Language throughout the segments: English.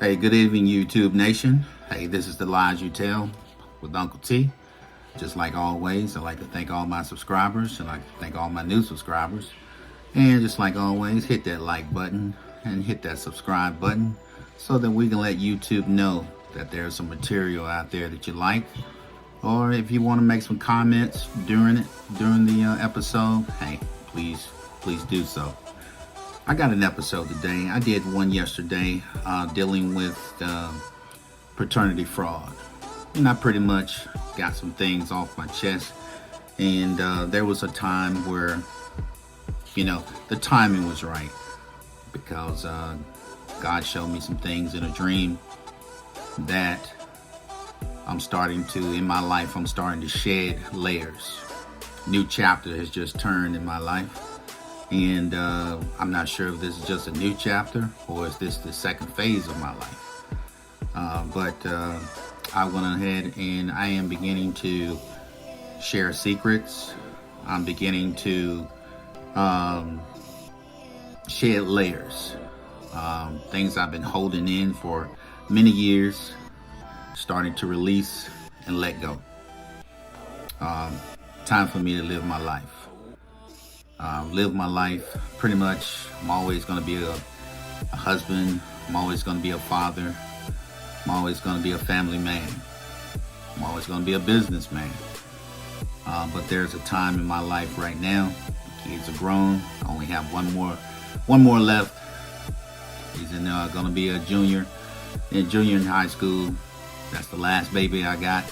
Hey, good evening, YouTube Nation. Hey, this is the Lies You Tell with Uncle T. Just like always, I'd like to thank all my subscribers. I'd like to thank all my new subscribers. And just like always, hit that like button and hit that subscribe button so that we can let YouTube know that there's some material out there that you like. Or if you want to make some comments during the episode, hey, please do so. I got an episode today. I did one yesterday dealing with paternity fraud. And I pretty much got some things off my chest. And there was a time where, the timing was right. Because God showed me some things in a dream that I'm starting to shed layers. New chapter has just turned in my life. And I'm not sure if this is just a new chapter or is this the second phase of my life. But I went ahead and I am beginning to share secrets. I'm beginning to shed layers. Things I've been holding in for many years, starting to release and let go. Time for me to live my life. Pretty much. I'm always going to be a husband. I'm always going to be a father. I'm always going to be a family man. I'm always going to be a businessman. But there's a time in my life right now. The kids are grown. I only have one more left. He's going to be a junior in high school. That's the last baby I got.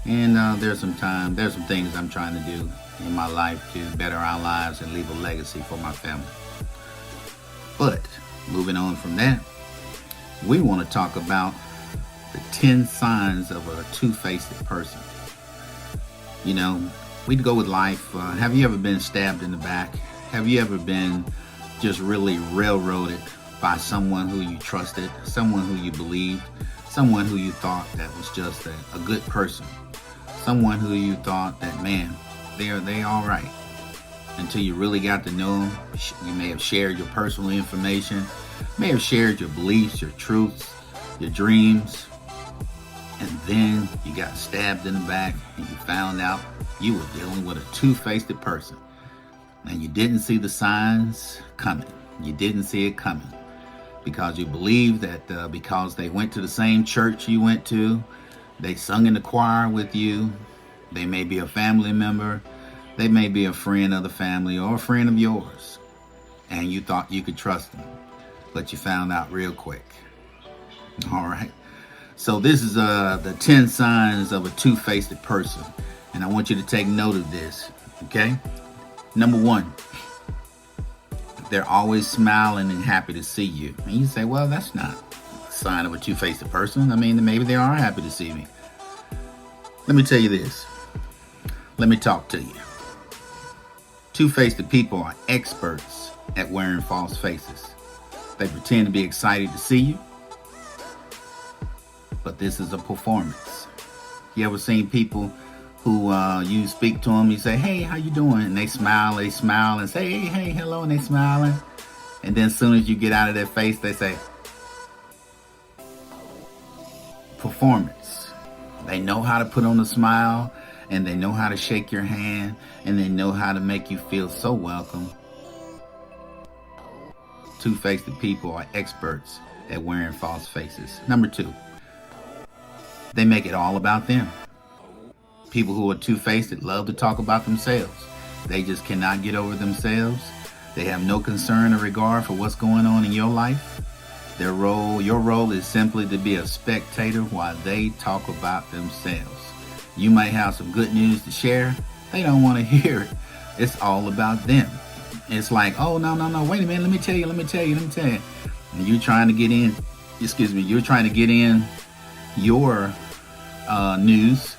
And there's some things I'm trying to do in my life to better our lives and leave a legacy for my family. But moving on from that, we want to talk about the 10 signs of a two-faced person. We'd go with life. Have you ever been stabbed in the back? Have you ever been just really railroaded by someone who you trusted, someone who you believed, someone who you thought that was just a good person, someone who you thought that, man, they all right, until you really got to know them. You may have shared your personal information, may have shared your beliefs, your truths, your dreams, and then you got stabbed in the back and you found out you were dealing with a two-faced person, and you didn't see the signs coming. You didn't see it coming because you believed that because they went to the same church you went to, they sung in the choir with you, they may be a family member, they may be a friend of the family or a friend of yours, and you thought you could trust them, but you found out real quick. All right. So this is the 10 signs of a two-faced person, and I want you to take note of this, okay? Number 1, they're always smiling and happy to see you. And you say, well, that's not a sign of a two-faced person. I mean, maybe they are happy to see me. Let me tell you this. Let me talk to you. Two-faced people are experts at wearing false faces. They pretend to be excited to see you, but this is a performance. You ever seen people who you speak to them, you say, hey, how you doing? And they smile and say, hey, hello, and they smiling. And then as soon as you get out of their face, they say, performance. They know how to put on a smile, and they know how to shake your hand, and they know how to make you feel so welcome. Two-faced people are experts at wearing false faces. Number 2, they make it all about them. People who are two-faced love to talk about themselves. They just cannot get over themselves. They have no concern or regard for what's going on in your life. Your role is simply to be a spectator while they talk about themselves. You might have some good news to share. They don't want to hear it. It's all about them. It's like, oh, no, wait a minute, let me tell you. And you're trying to get in, your news,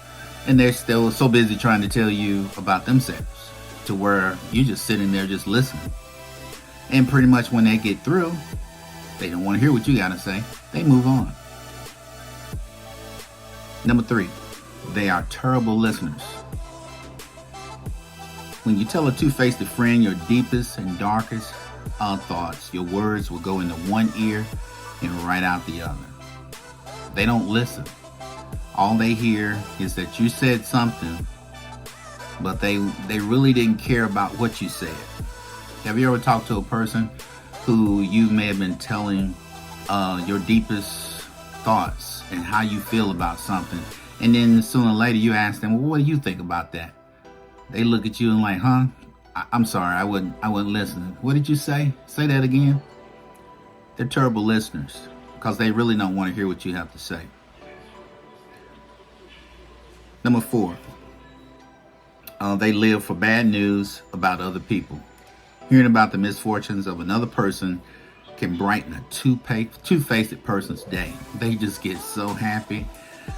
and they're still so busy trying to tell you about themselves to where you're just sitting there just listening. And pretty much when they get through, they don't want to hear what you got to say. They move on. Number 3, they are terrible listeners. When you tell a two-faced friend your deepest and darkest thoughts, your words will go into one ear and right out the other. They don't listen. All they hear is that you said something, but they really didn't care about what you said. Have you ever talked to a person who you may have been telling your deepest thoughts and how you feel about something, and then sooner or later you ask them, well, what do you think about that? They look at you and like, huh? I'm sorry, I wasn't listening. What did you say? Say that again. They're terrible listeners because they really don't want to hear what you have to say. Number 4, they live for bad news about other people. Hearing about the misfortunes of another person can brighten a two-faced person's day. They just get so happy.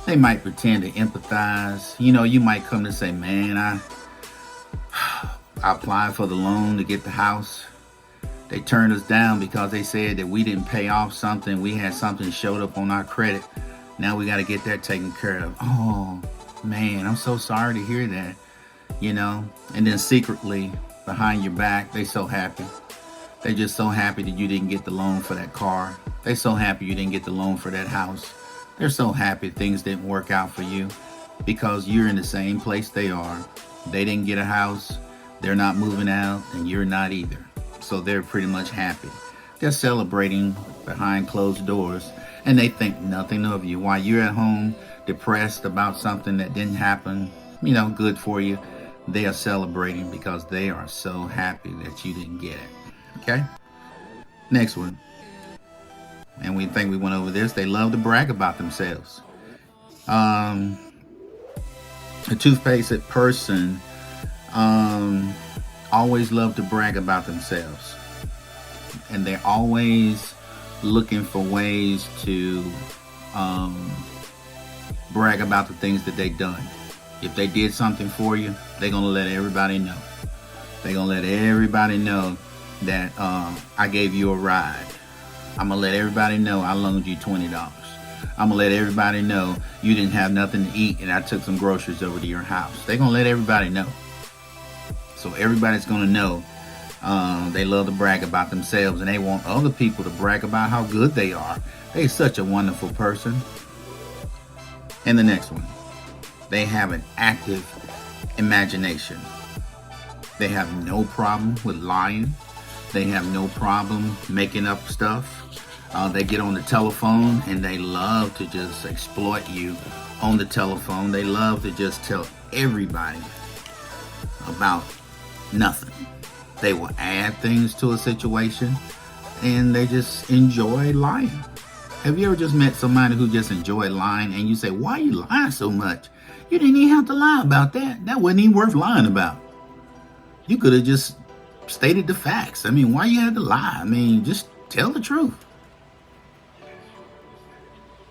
They might pretend to empathize. You might come to say, man, I applied for the loan to get the house. They turned us down because they said that we didn't pay off something. We had something showed up on our credit. Now we got to get that taken care of. Oh, man, I'm so sorry to hear that. And then secretly behind your back, they so happy. They just so happy that you didn't get the loan for that car. They so happy you didn't get the loan for that house. They're so happy things didn't work out for you because you're in the same place they are. They didn't get a house. They're not moving out, and you're not either. So they're pretty much happy. They're celebrating behind closed doors, and they think nothing of you while you're at home depressed about something that didn't happen, good for you. They are celebrating because they are so happy that you didn't get it. Okay? Next one. And we think we went over this. They love to brag about themselves. A two-faced person always love to brag about themselves. And they're always looking for ways to brag about the things that they've done. If they did something for you, they're going to let everybody know. They're going to let everybody know that I gave you a ride. I'm going to let everybody know I loaned you $20. I'm going to let everybody know you didn't have nothing to eat and I took some groceries over to your house. They're going to let everybody know. So everybody's going to know they love to brag about themselves, and they want other people to brag about how good they are. They're such a wonderful person. And the next one. They have an active imagination. They have no problem with lying. They have no problem making up stuff. They get on the telephone and they love to just exploit you on the telephone. They love to just tell everybody about nothing. They will add things to a situation and they just enjoy lying. Have you ever just met somebody who just enjoyed lying and you say, why are you lying so much? You didn't even have to lie about that. That wasn't even worth lying about. You could have just stated the facts. Why you had to lie? Just tell the truth.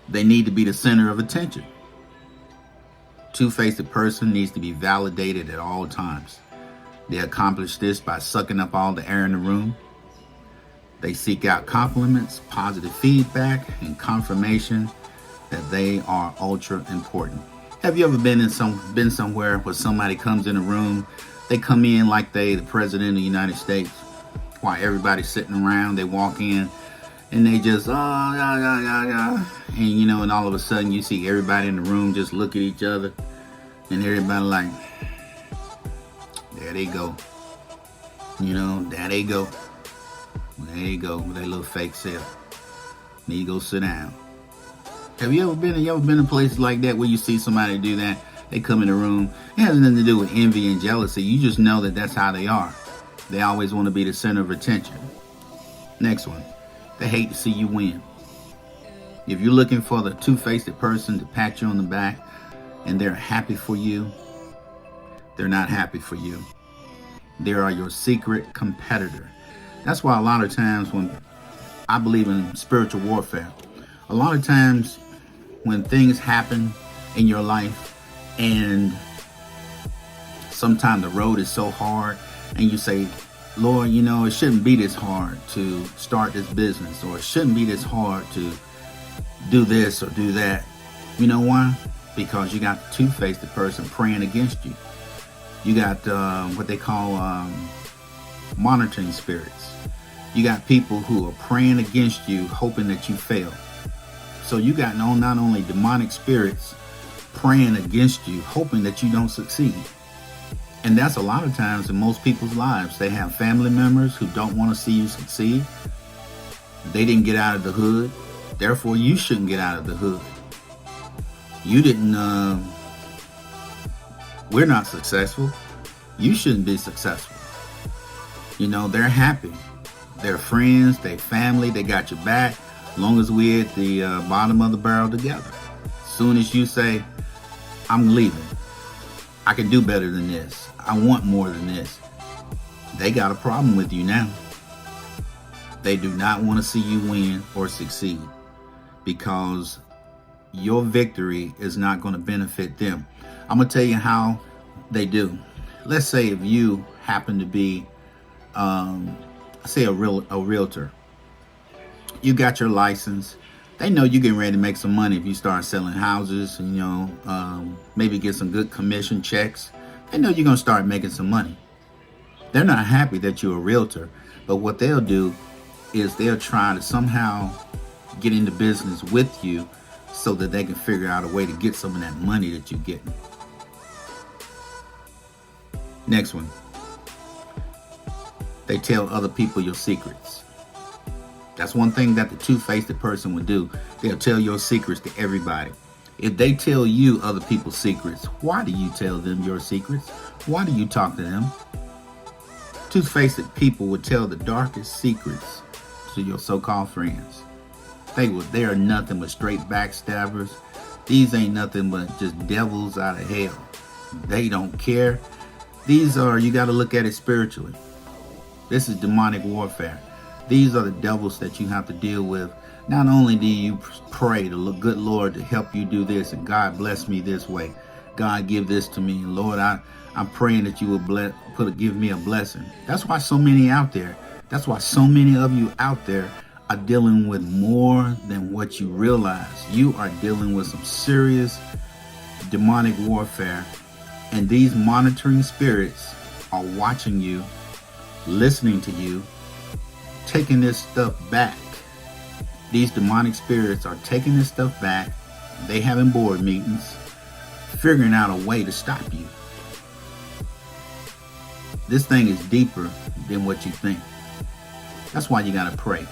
They need to be the center of attention. Two-faced person needs to be validated at all times. They accomplish this by sucking up all the air in the room. They seek out compliments, positive feedback, and confirmation that they are ultra important. Have you ever been somewhere where somebody comes in a room, they come in like they the president of the United States, while everybody's sitting around, they walk in and they just, and and all of a sudden you see everybody in the room just look at each other and everybody like, there they go. There they go. There you go with that little fake self. There you go, sit down. Have you ever been in places like that where you see somebody do that? They come in the room. It has nothing to do with envy and jealousy. You just know that that's how they are. They always want to be the center of attention. Next one. They hate to see you win. If you're looking for the two-faced person to pat you on the back and they're happy for you, they're not happy for you. They are your secret competitor. That's why a lot of times when I believe in spiritual warfare, a lot of times when things happen in your life and sometimes the road is so hard and you say, Lord, it shouldn't be this hard to start this business, or it shouldn't be this hard to do this or do that. You know why? Because you got the two-faced person praying against you. You got what they call monitoring spirits. You got people who are praying against you, hoping that you fail. So you got not only demonic spirits praying against you, hoping that you don't succeed. And that's a lot of times in most people's lives. They have family members who don't want to see you succeed. They didn't get out of the hood. Therefore, you shouldn't get out of the hood. You didn't, we're not successful. You shouldn't be successful. You know, they're happy. They're friends, they family, they got your back. As long as we're at the bottom of the barrel together. As soon as you say, I'm leaving. I can do better than this. I want more than this. They got a problem with you now. They do not want to see you win or succeed because your victory is not going to benefit them. I'm going to tell you how they do. Let's say if you happen to be, say a realtor. You got your license. They know you're getting ready to make some money if you start selling houses and, maybe get some good commission checks. They know you're going to start making some money. They're not happy that you're a realtor, but what they'll do is they'll try to somehow get into business with you so that they can figure out a way to get some of that money that you're getting. Next one. They tell other people your secrets. That's one thing that the two-faced person would do. They'll tell your secrets to everybody. If they tell you other people's secrets, why do you tell them your secrets? Why do you talk to them? Two-faced people would tell the darkest secrets to your so-called friends. They are nothing but straight backstabbers. These ain't nothing but just devils out of hell. They don't care. You got to look at it spiritually. This is demonic warfare. These are the devils that you have to deal with. Not only do you pray to the good Lord to help you do this, and God bless me this way. God give this to me. And Lord, I'm praying that you will give me a blessing. That's why so many out there. That's why so many of you out there are dealing with more than what you realize. You are dealing with some serious demonic warfare. And these monitoring spirits are watching you, listening to you, taking this stuff back. These demonic spirits are taking this stuff back. They having board meetings, figuring out a way to stop you. This thing is deeper than what you think. That's why you got to pray.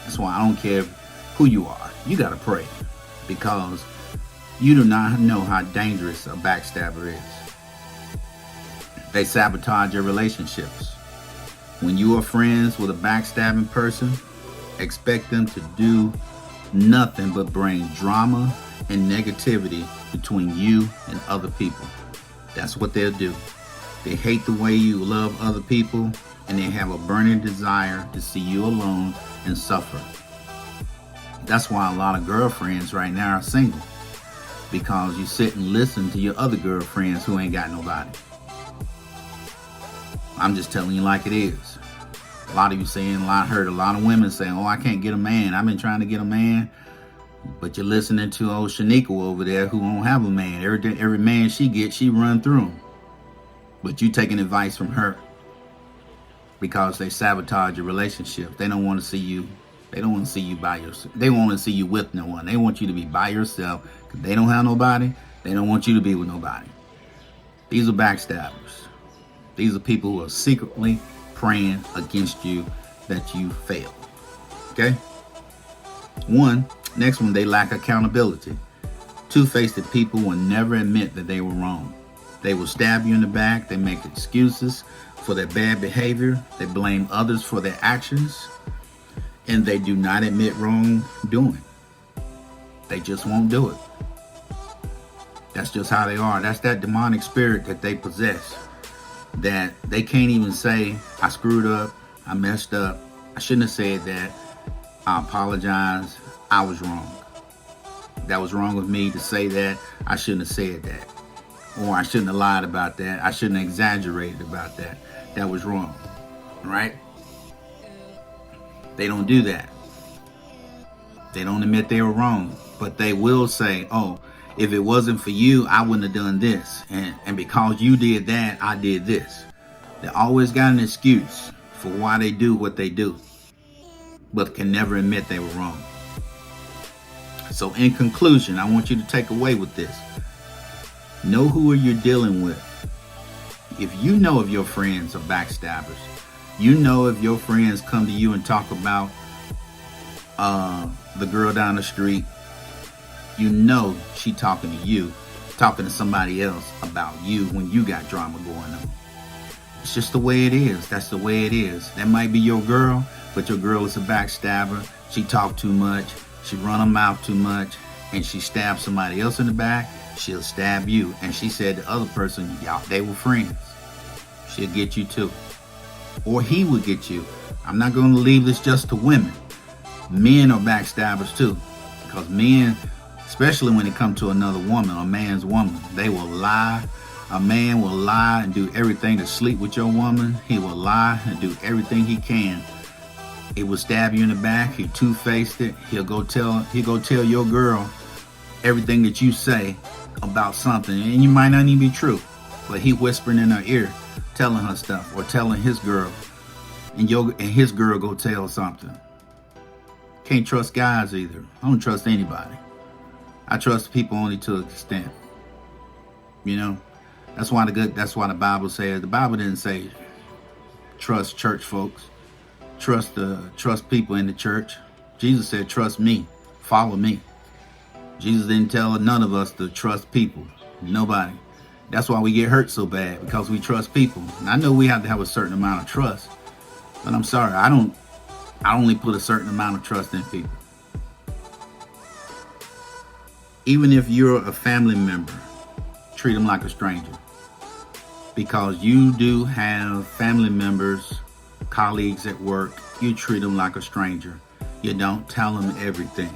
That's why I don't care who you are. You got to pray because you do not know how dangerous a backstabber is. They sabotage your relationships. When you are friends with a backstabbing person, expect them to do nothing but bring drama and negativity between you and other people. That's what they'll do. They hate the way you love other people, and they have a burning desire to see you alone and suffer. That's why a lot of girlfriends right now are single, because you sit and listen to your other girlfriends who ain't got nobody. I'm just telling you like it is. A lot of you saying, I heard a lot of women saying, oh, I can't get a man. I've been trying to get a man. But you're listening to old Shaniqua over there who won't have a man. Every man she gets, she run through him. But you taking advice from her because they sabotage your relationship. They don't want to see you. They don't want to see you by yourself. They want to see you with no one. They want you to be by yourself because they don't have nobody. They don't want you to be with nobody. These are backstabbers. These are people who are secretly praying against you that you fail. Okay? Next one, they lack accountability. Two-faced people will never admit that they were wrong. They will stab you in the back. They make excuses for their bad behavior. They blame others for their actions. And they do not admit wrongdoing. They just won't do it. That's just how they are. That's that demonic spirit that they possess. That they can't even say, I screwed up, I messed up, I shouldn't have said that, I apologize, I was wrong. That was wrong of me to say that, I shouldn't have said that. Or I shouldn't have lied about that, I shouldn't have exaggerated about that. That was wrong, right? They don't do that. They don't admit they were wrong, but they will say, oh, if it wasn't for you, I wouldn't have done this. And because you did that, I did this. They always got an excuse for why they do what they do, but can never admit they were wrong. So in conclusion, I want you to take away with this. Know who you're dealing with. If you know if your friends are backstabbers, you know if your friends come to you and talk about the girl down the street, you know she talking to you, talking to somebody else about you when you got drama going on. It's just the way it is. That's the way it is. That might be your girl, but your girl is a backstabber. She talk too much. She run her mouth too much, and she stabs somebody else in the back. She'll stab you. And she said the other person, y'all, they were friends. She'll get you too. Or he will get you. I'm not going to leave this just to women. Men are backstabbers too. Because men, especially when it comes to another woman, a man's woman, they will lie. A man will lie and do everything to sleep with your woman. He will lie and do everything he can. He will stab you in the back. He two-faced it. He'll go tell your girl everything that you say about something, and you might not even be true, but he whispering in her ear, telling her stuff, or telling his girl, and his girl go tell something. Can't trust guys either. I don't trust anybody. I trust people only to an extent. You know, that's why the Bible says. The Bible didn't say trust church folks. Trust people in the church. Jesus said, trust me, follow me. Jesus didn't tell none of us to trust people. Nobody. That's why we get hurt so bad, because we trust people. And I know we have to have a certain amount of trust, but I'm sorry, I only put a certain amount of trust in people. Even if you're a family member, treat them like a stranger, because you do have family members, colleagues at work. You treat them like a stranger. You don't tell them everything.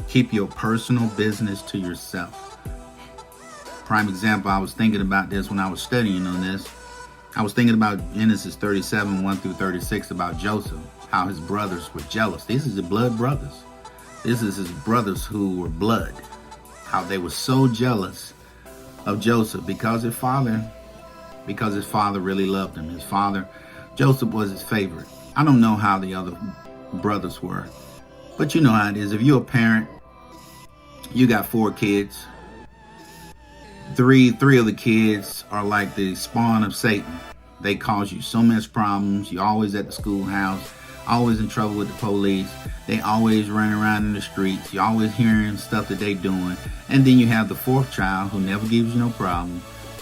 Keep your personal business to yourself. Prime example, I was thinking about this when I was studying on this. I was thinking about Genesis 37, 1 through 36, about Joseph, how his brothers were jealous. These are the blood brothers. This is his brothers who were blood. How they were so jealous of Joseph because his father really loved him. Joseph was his favorite. I don't know how the other brothers were, but you know how it is. If you're a parent, you got 4 kids. Three of the kids are like the spawn of Satan. They cause you so much problems. You're always at the schoolhouse, always in trouble with the police. They always running around in the streets. You're always hearing stuff that they doing. And then you have the 4th child who never gives you no problem.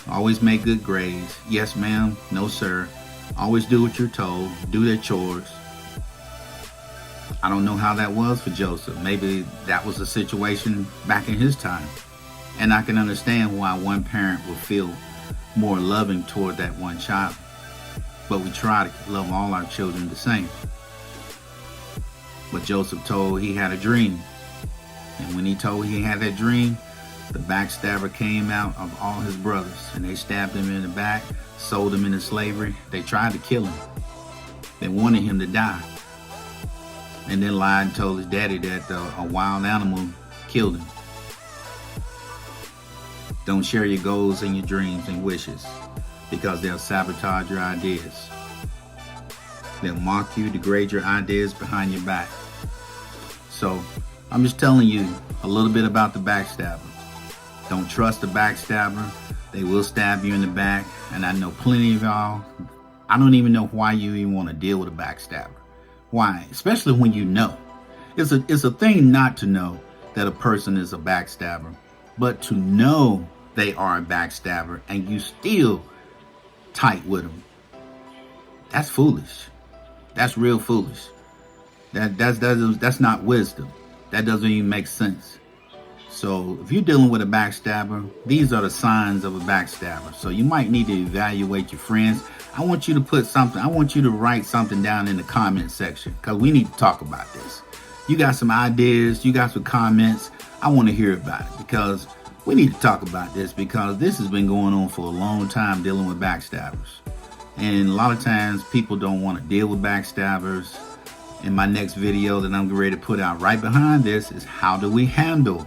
Always make good grades. Yes, ma'am. No, sir. Always do what you're told. Do their chores. I don't know how that was for Joseph. Maybe that was a situation back in his time. And I can understand why one parent would feel more loving toward that one child. But we try to love all our children the same. But Joseph told he had a dream. And when he told he had that dream, the backstabber came out of all his brothers, and they stabbed him in the back, sold him into slavery. They tried to kill him. They wanted him to die. And then lied and told his daddy that a wild animal killed him. Don't share your goals and your dreams and wishes, because they'll sabotage your ideas. They'll mock you, degrade your ideas behind your back. So I'm just telling you a little bit about the backstabber. Don't trust the backstabber. They will stab you in the back. And I know plenty of y'all, I don't even know why you even want to deal with a backstabber. Why? Especially when you know. It's a thing not to know that a person is a backstabber, but to know they are a backstabber and you still tight with them. That's foolish. That's real foolish. That's not wisdom. That doesn't even make sense. So if you're dealing with a backstabber, these are the signs of a backstabber. So you might need to evaluate your friends. I want you to write something down in the comment section, because we need to talk about this. You got some ideas, you got some comments. I want to hear about it, because we need to talk about this, because this has been going on for a long time, dealing with backstabbers. And a lot of times people don't want to deal with backstabbers. In my next video that I'm ready to put out right behind this is how do we handle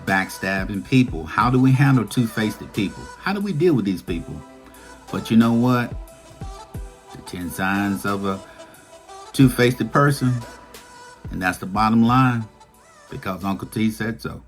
backstabbing people? How do we handle two-faced people? How do we deal with these people? But you know what? The 10 signs of a two-faced person, and that's the bottom line. because Uncle T said so.